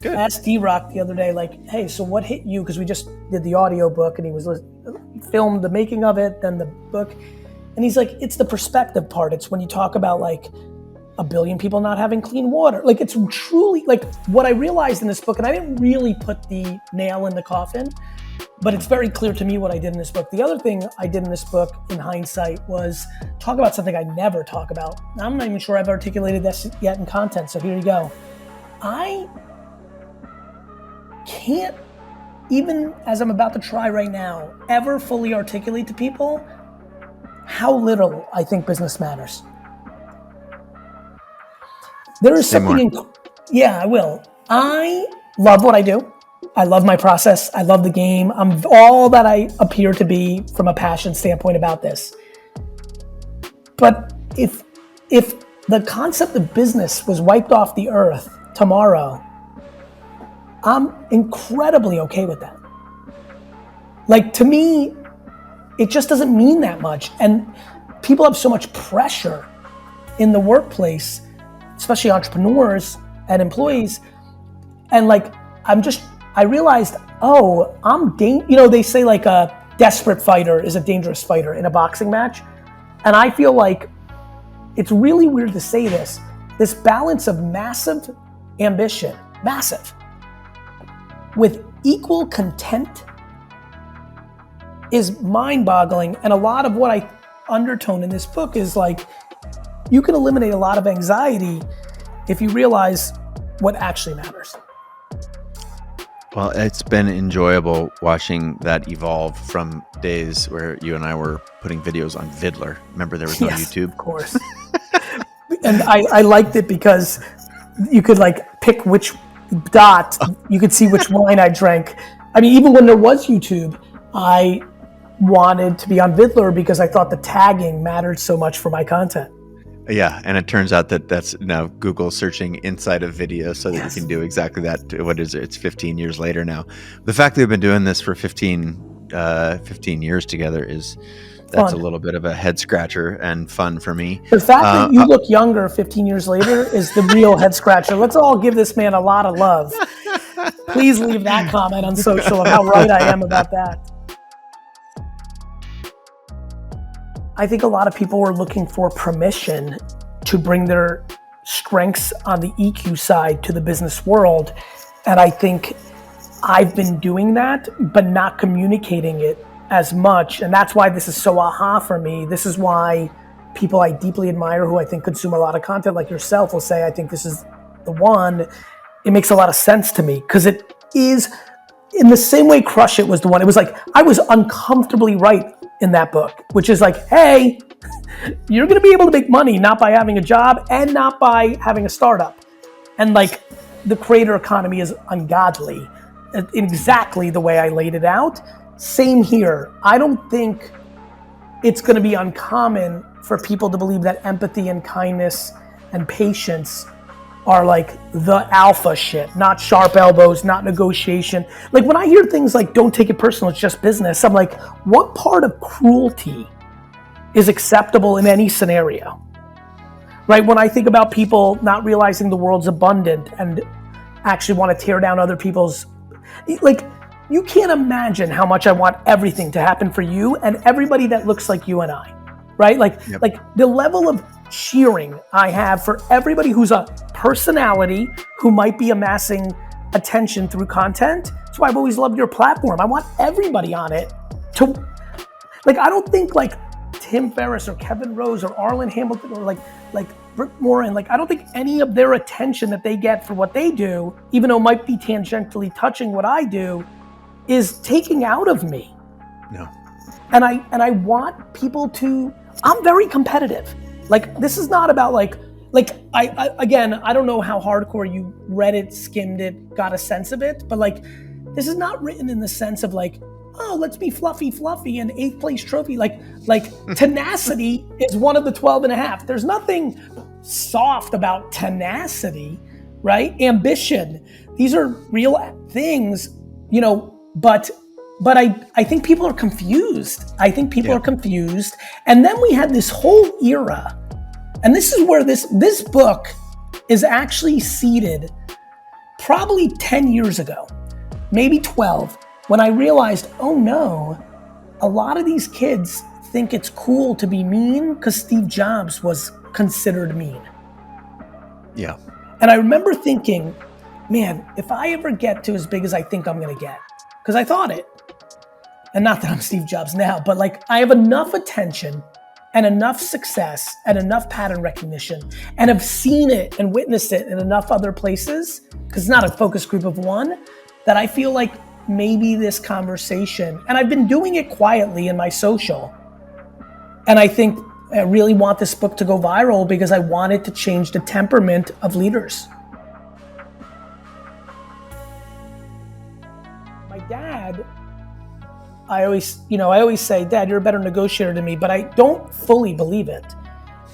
Good. I asked D-Rock the other day, like, hey, so what hit you? Because we just did the audio book and he was filmed the making of it, then the book. And he's like, it's the perspective part. It's when you talk about like 1 billion people not having clean water. Like it's truly like what I realized in this book, and I didn't really put the nail in the coffin, but it's very clear to me what I did in this book. The other thing I did in this book in hindsight was talk about something I never talk about. I'm not even sure I've articulated this yet in content, so here you go. I can't, even as I'm about to try right now, ever fully articulate to people how little I think business matters. There is something, yeah, I will. I love what I do. I love my process. I love the game. I'm all that I appear to be from a passion standpoint about this. But if the concept of business was wiped off the earth tomorrow, I'm incredibly okay with that. Like to me, it just doesn't mean that much. And people have so much pressure in the workplace, especially entrepreneurs and employees. And like, I realized, they say like a desperate fighter is a dangerous fighter in a boxing match. And I feel like it's really weird to say this balance of massive ambition, massive, with equal content is mind-boggling. And a lot of what I undertone in this book is like, you can eliminate a lot of anxiety if you realize what actually matters. Well, it's been enjoyable watching that evolve from days where you and I were putting videos on Vidler. Remember there was no YouTube? Of course. And I liked it because you could like pick which dot, you could see which wine I drank. I mean, even when there was YouTube, I wanted to be on Vidler because I thought the tagging mattered so much for my content. Yeah, and it turns out that that's now Google searching inside of video so that you can do exactly that. What is it? It's 15 years later now. The fact that we've been doing this for 15 years together that's fun. A little bit of a head scratcher and fun for me. The fact that you look younger 15 years later is the real head scratcher. Let's all give this man a lot of love. Please leave that comment on social of how right I am about that. I think a lot of people are looking for permission to bring their strengths on the EQ side to the business world. And I think I've been doing that, but not communicating it as much. And that's why this is so aha for me. This is why people I deeply admire who I think consume a lot of content like yourself will say, I think this is the one. It makes a lot of sense to me because it is in the same way Crush It was the one. It was like, I was uncomfortably right in that book, which is like, hey, you're going to be able to make money not by having a job and not by having a startup. And like the creator economy is ungodly, exactly the way I laid it out. Same here. I don't think it's going to be uncommon for people to believe that empathy and kindness and patience are like the alpha shit, not sharp elbows, not negotiation. Like when I hear things like, don't take it personal, it's just business, I'm like, what part of cruelty is acceptable in any scenario? Right? When I think about people not realizing the world's abundant and actually want to tear down other people's, like, you can't imagine how much I want everything to happen for you and everybody that looks like you and I, right? Like, like the level of cheering I have for everybody who's a personality who might be amassing attention through content. That's why I've always loved your platform. I want everybody on it to, like, I don't think like Tim Ferriss or Kevin Rose or Arlen Hamilton or like Rick Warren, like I don't think any of their attention that they get for what they do, even though it might be tangentially touching what I do, is taking out of me. No. And I want people to, I'm very competitive. Like, this is not about like I again, I don't know how hardcore you read it, skimmed it, got a sense of it, but like, this is not written in the sense of like, oh, let's be fluffy and 8th place trophy. Like tenacity is one of the 12 and a half. There's nothing soft about tenacity, right? Ambition. These are real things, you know, but I think people are confused. I think people are confused. And then we had this whole era, and this is where this book is actually seeded probably 10 years ago, maybe 12, when I realized, oh no, a lot of these kids think it's cool to be mean because Steve Jobs was considered mean. Yeah. And I remember thinking, man, if I ever get to as big as I think I'm gonna get, because I thought it, and not that I'm Steve Jobs now, but like I have enough attention and enough success and enough pattern recognition and have seen it and witnessed it in enough other places, because it's not a focus group of one, that I feel like maybe this conversation, and I've been doing it quietly in my social, and I think I really want this book to go viral because I want it to change the temperament of leaders. My dad, I always say, Dad, you're a better negotiator than me, but I don't fully believe it.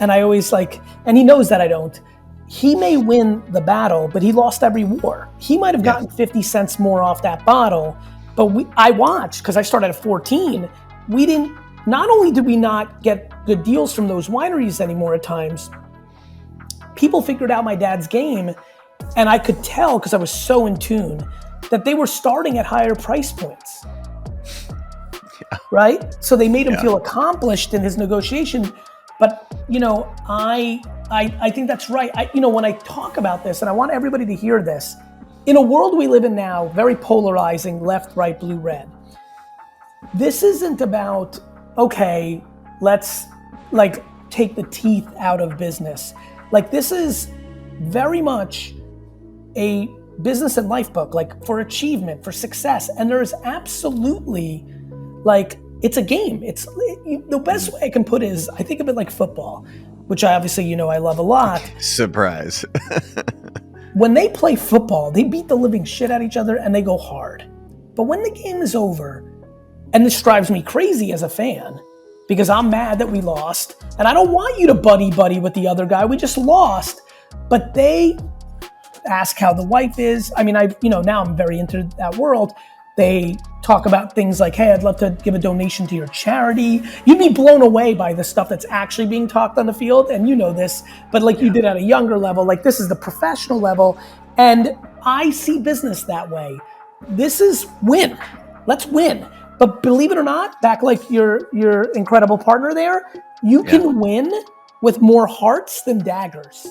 And I always and he knows that I don't. He may win the battle, but he lost every war. He might have gotten 50 cents more off that bottle, but I watched, because I started at 14, not only did we not get good deals from those wineries anymore at times, people figured out my dad's game, and I could tell, because I was so in tune, that they were starting at higher price points. Right? So they made him feel accomplished in his negotiation. But, I think that's right. When I talk about this, and I want everybody to hear this, in a world we live in now, very polarizing, left, right, blue, red, this isn't about, okay, let's take the teeth out of business. This is very much a business and life book, for achievement, for success. And there's absolutely, it's a game. The best way I can put it is, I think of it like football, which I obviously, I love a lot. Surprise. When they play football, they beat the living shit out of each other and they go hard. But when the game is over, and this drives me crazy as a fan, because I'm mad that we lost, and I don't want you to buddy with the other guy. We just lost. But they ask how the wife is. I mean, now I'm very into that world. They talk about things like, hey, I'd love to give a donation to your charity. You'd be blown away by the stuff that's actually being talked on the field, and you know this, but you did at a younger level, this is the professional level, and I see business that way. This is win. Let's win. But believe it or not, back your incredible partner there, you can win with more hearts than daggers.